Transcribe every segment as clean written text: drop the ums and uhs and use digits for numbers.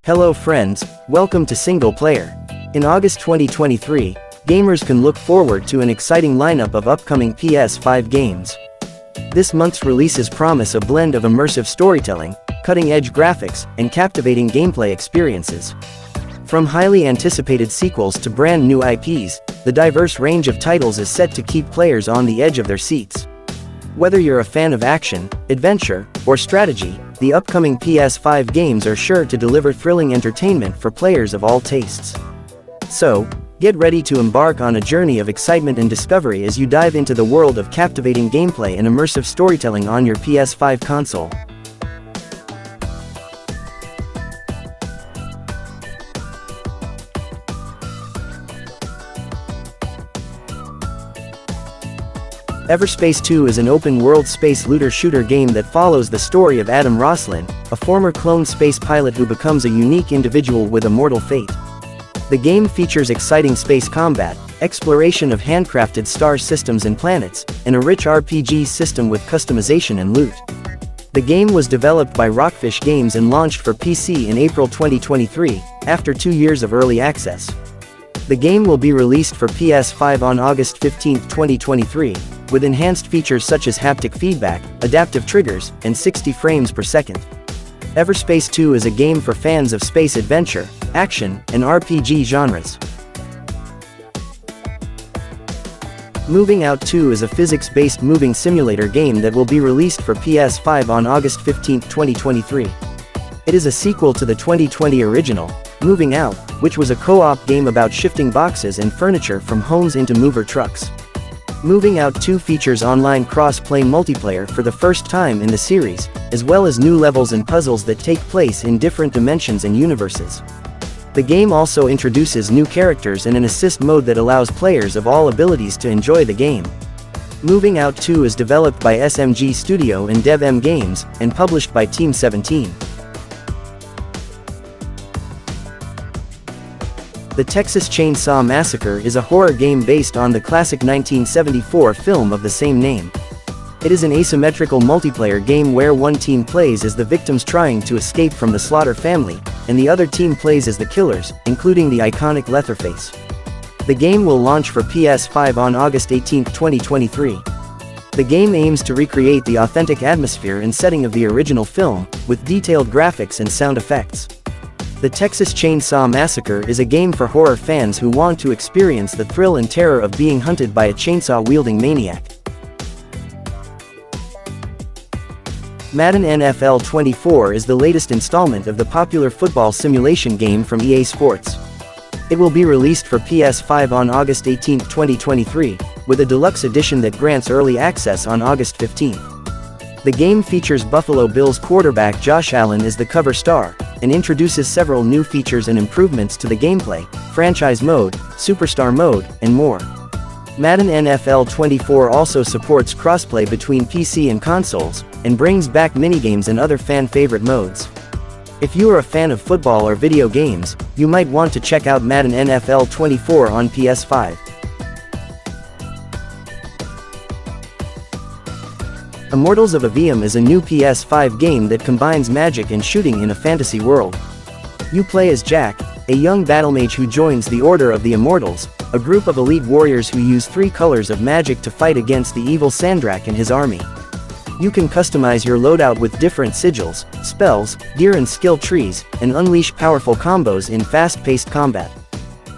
Hello friends, welcome to Single Player. In August 2023, gamers can look forward to an exciting lineup of upcoming PS5 games. This month's releases promise a blend of immersive storytelling, cutting-edge graphics, and captivating gameplay experiences. From highly anticipated sequels to brand new IPs, the diverse range of titles is set to keep players on the edge of their seats. Whether you're a fan of action, adventure, or strategy, the upcoming PS5 games are sure to deliver thrilling entertainment for players of all tastes. So, get ready to embark on a journey of excitement and discovery as you dive into the world of captivating gameplay and immersive storytelling on your PS5 console. Everspace 2 is an open-world space looter-shooter game that follows the story of Adam Roslin, a former cloned space pilot who becomes a unique individual with a mortal fate. The game features exciting space combat, exploration of handcrafted star systems and planets, and a rich RPG system with customization and loot. The game was developed by Rockfish Games and launched for PC in April 2023, after 2 years of early access. The game will be released for PS5 on August 15, 2023, with enhanced features such as haptic feedback, adaptive triggers, and 60 frames per second. Everspace 2 is a game for fans of space adventure, action, and RPG genres. Moving Out 2 is a physics-based moving simulator game that will be released for PS5 on August 15, 2023. It is a sequel to the 2020 original, Moving Out, which was a co-op game about shifting boxes and furniture from homes into mover trucks. Moving Out 2 features online cross-play multiplayer for the first time in the series, as well as new levels and puzzles that take place in different dimensions and universes. The game also introduces new characters and an assist mode that allows players of all abilities to enjoy the game. Moving Out 2 is developed by SMG Studio and DevM Games, and published by Team 17. The Texas Chainsaw Massacre is a horror game based on the classic 1974 film of the same name. It is an asymmetrical multiplayer game where one team plays as the victims trying to escape from the Slaughter family, and the other team plays as the killers, including the iconic Leatherface. The game will launch for PS5 on August 18, 2023. The game aims to recreate the authentic atmosphere and setting of the original film, with detailed graphics and sound effects. The Texas Chainsaw Massacre is a game for horror fans who want to experience the thrill and terror of being hunted by a chainsaw-wielding maniac. Madden NFL 24 is the latest installment of the popular football simulation game from EA Sports. It will be released for PS5 on August 18, 2023, with a deluxe edition that grants early access on August 15. The game features Buffalo Bills quarterback Josh Allen as the cover star, and introduces several new features and improvements to the gameplay, franchise mode, superstar mode, and more. Madden NFL 24 also supports crossplay between PC and consoles, and brings back minigames and other fan-favorite modes. If you are a fan of football or video games, you might want to check out Madden NFL 24 on PS5. Immortals of Aveum is a new PS5 game that combines magic and shooting in a fantasy world. You play as Jack, a young battlemage who joins the Order of the Immortals, a group of elite warriors who use 3 colors of magic to fight against the evil Sandrak and his army. You can customize your loadout with different sigils, spells, gear and skill trees, and unleash powerful combos in fast-paced combat.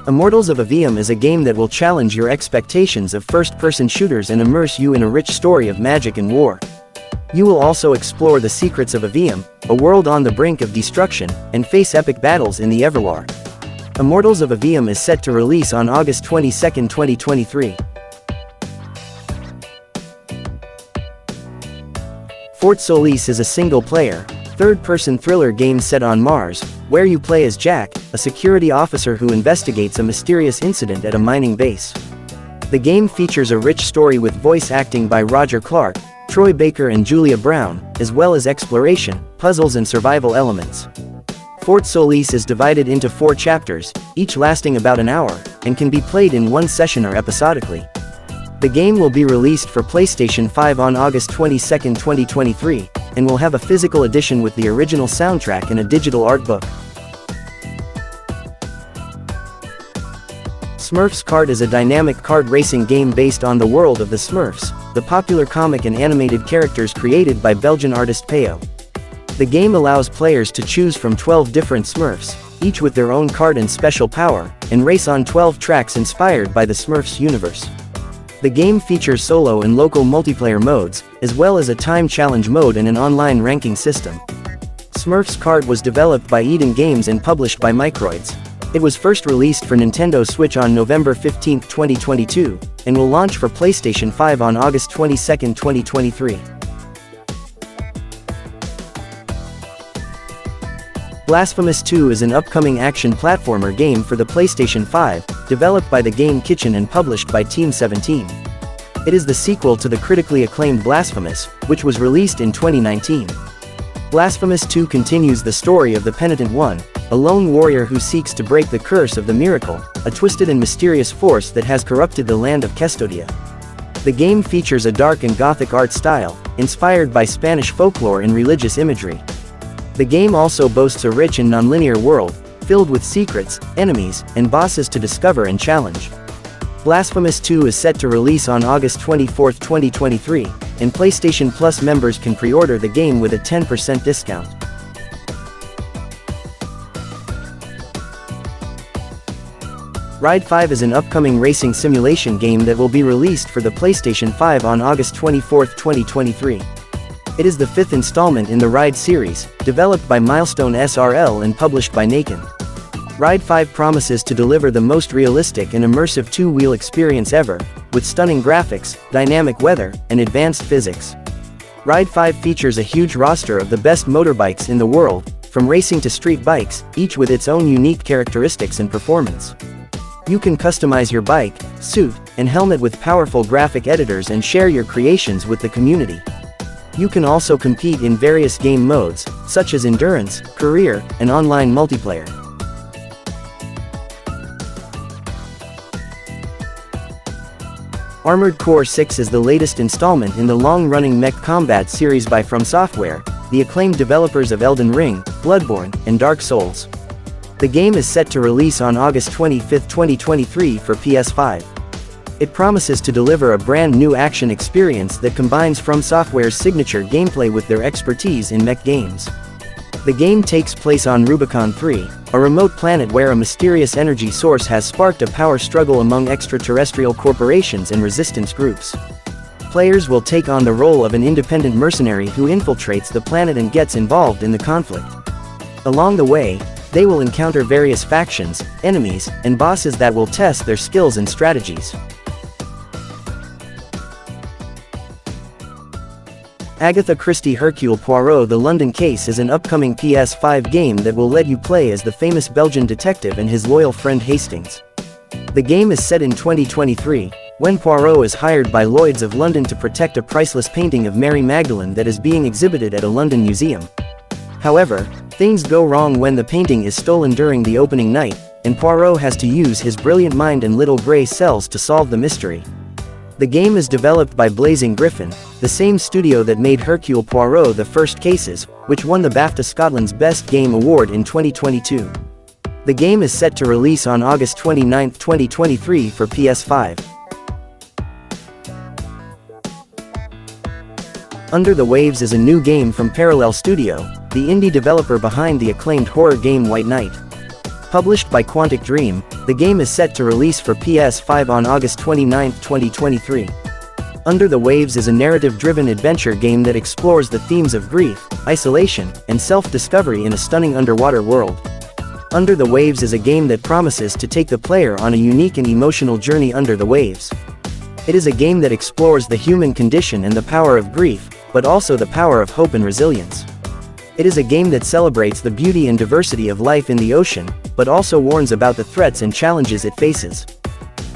Immortals of Aveum is a game that will challenge your expectations of first-person shooters and immerse you in a rich story of magic and war. You will also explore the secrets of Aveum, a world on the brink of destruction, and face epic battles in the Everwar. Immortals of Aveum is set to release on August 22, 2023. Fort Solis is a single-player, third-person thriller game set on Mars, where you play as Jack, a security officer who investigates a mysterious incident at a mining base. The game features a rich story with voice acting by Roger Clark, Troy Baker and Julia Brown, as well as exploration, puzzles and survival elements. Fort Solis is divided into 4 chapters, each lasting about an hour, and can be played in one session or episodically. The game will be released for PlayStation 5 on August 22, 2023, and will have a physical edition with the original soundtrack and a digital art book. Smurfs Kart is a dynamic kart racing game based on the world of the Smurfs, the popular comic and animated characters created by Belgian artist Peyo. The game allows players to choose from 12 different Smurfs, each with their own kart and special power, and race on 12 tracks inspired by the Smurfs universe. The game features solo and local multiplayer modes, as well as a time challenge mode and an online ranking system. Smurfs Kart was developed by Eden Games and published by Microids. It was first released for Nintendo Switch on November 15, 2022, and will launch for PlayStation 5 on August 22, 2023. Blasphemous 2 is an upcoming action platformer game for the PlayStation 5, developed by the Game Kitchen and published by Team 17. It is the sequel to the critically acclaimed Blasphemous, which was released in 2019. Blasphemous 2 continues the story of the Penitent One, a lone warrior who seeks to break the curse of the Miracle, a twisted and mysterious force that has corrupted the land of Custodia. The game features a dark and gothic art style, inspired by Spanish folklore and religious imagery. The game also boasts a rich and nonlinear world, filled with secrets, enemies, and bosses to discover and challenge. Blasphemous 2 is set to release on August 24, 2023, and PlayStation Plus members can pre-order the game with a 10% discount. Ride 5 is an upcoming racing simulation game that will be released for the PlayStation 5 on August 24, 2023. It is the fifth installment in the Ride series, developed by Milestone SRL and published by Naken. Ride 5 promises to deliver the most realistic and immersive two-wheel experience ever, with stunning graphics, dynamic weather, and advanced physics. Ride 5 features a huge roster of the best motorbikes in the world, from racing to street bikes, each with its own unique characteristics and performance. You can customize your bike, suit, and helmet with powerful graphic editors and share your creations with the community. You can also compete in various game modes, such as endurance, career, and online multiplayer. Armored Core 6 is the latest installment in the long-running mech combat series by From Software, the acclaimed developers of Elden Ring, Bloodborne, and Dark Souls. The game is set to release on August 25, 2023 for PS5. It promises to deliver a brand new action experience that combines From Software's signature gameplay with their expertise in mech games. The game takes place on Rubicon 3, a remote planet where a mysterious energy source has sparked a power struggle among extraterrestrial corporations and resistance groups. Players will take on the role of an independent mercenary who infiltrates the planet and gets involved in the conflict. Along the way, they will encounter various factions, enemies, and bosses that will test their skills and strategies. Agatha Christie Hercule Poirot: The London Case is an upcoming PS5 game that will let you play as the famous Belgian detective and his loyal friend Hastings. The game is set in 2023, when Poirot is hired by Lloyds of London to protect a priceless painting of Mary Magdalene that is being exhibited at a London museum. However, things go wrong when the painting is stolen during the opening night, and Poirot has to use his brilliant mind and little grey cells to solve the mystery. The game is developed by Blazing Griffin, the same studio that made Hercule Poirot: The First Cases, which won the BAFTA Scotland's Best Game Award in 2022. The game is set to release on August 29, 2023 for PS5. Under the Waves is a new game from Parallel Studio, the indie developer behind the acclaimed horror game White Knight. Published by Quantic Dream, the game is set to release for PS5 on August 29, 2023. Under the Waves is a narrative-driven adventure game that explores the themes of grief, isolation, and self-discovery in a stunning underwater world. Under the Waves is a game that promises to take the player on a unique and emotional journey under the waves. It is a game that explores the human condition and the power of grief, but also the power of hope and resilience. It is a game that celebrates the beauty and diversity of life in the ocean, but also warns about the threats and challenges it faces.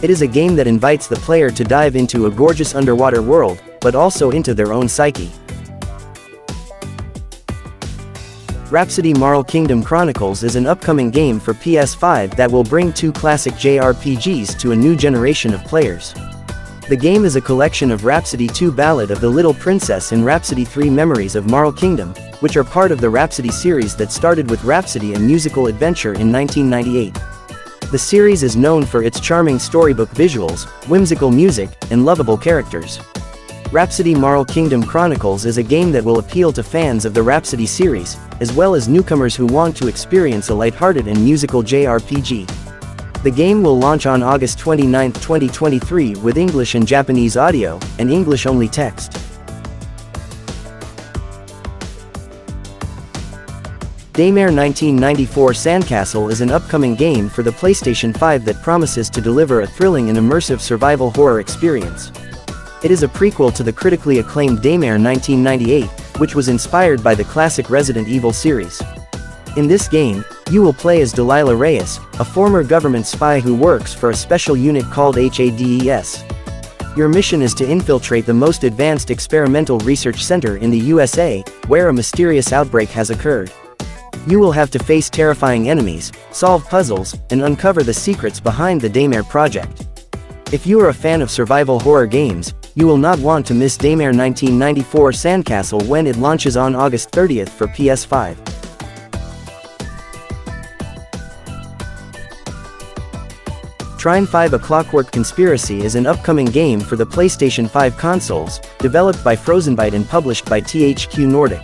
It is a game that invites the player to dive into a gorgeous underwater world, but also into their own psyche. Rhapsody Marl Kingdom Chronicles is an upcoming game for PS5 that will bring two classic JRPGs to a new generation of players. The game is a collection of Rhapsody 2 Ballad of the Little Princess and Rhapsody 3 Memories of Marl Kingdom, which are part of the Rhapsody series that started with Rhapsody: A Musical Adventure in 1998. The series is known for its charming storybook visuals, whimsical music, and lovable characters. Rhapsody Marl Kingdom Chronicles is a game that will appeal to fans of the Rhapsody series, as well as newcomers who want to experience a lighthearted and musical JRPG. The game will launch on August 29, 2023 with English and Japanese audio, and English-only text. Daymare 1994 Sandcastle is an upcoming game for the PlayStation 5 that promises to deliver a thrilling and immersive survival horror experience. It is a prequel to the critically acclaimed Daymare 1998, which was inspired by the classic Resident Evil series. In this game, you will play as Delilah Reyes, a former government spy who works for a special unit called HADES. Your mission is to infiltrate the most advanced experimental research center in the USA, where a mysterious outbreak has occurred. You will have to face terrifying enemies, solve puzzles, and uncover the secrets behind the Daymare project. If you are a fan of survival horror games, you will not want to miss Daymare 1994 Sandcastle when it launches on August 30th for PS5. Trine 5: A Clockwork Conspiracy is an upcoming game for the PlayStation 5 consoles, developed by Frozenbyte and published by THQ Nordic.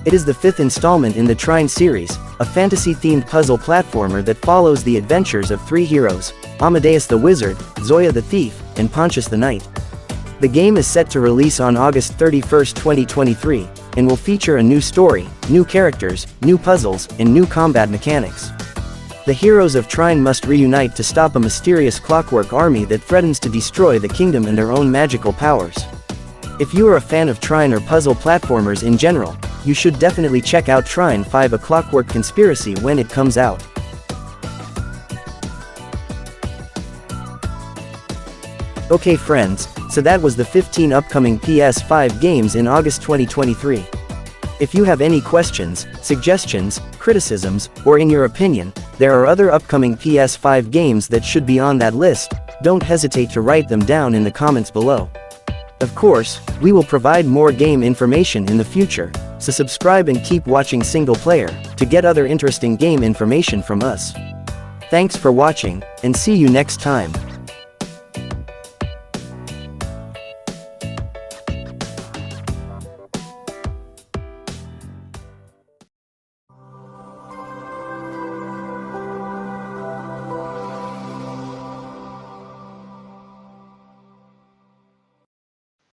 It is the fifth installment in the Trine series, a fantasy-themed puzzle platformer that follows the adventures of three heroes, Amadeus the Wizard, Zoya the Thief, and Pontius the Knight. The game is set to release on August 31, 2023, and will feature a new story, new characters, new puzzles, and new combat mechanics. The heroes of Trine must reunite to stop a mysterious clockwork army that threatens to destroy the kingdom and their own magical powers. If you are a fan of Trine or puzzle platformers in general, you should definitely check out Trine 5: A Clockwork Conspiracy when it comes out. Okay friends, so that was the 15 upcoming PS5 games in August 2023. If you have any questions, suggestions, criticisms, or in your opinion, there are other upcoming PS5 games that should be on that list, don't hesitate to write them down in the comments below. Of course, we will provide more game information in the future, so subscribe and keep watching Single Player to get other interesting game information from us. Thanks for watching, and see you next time.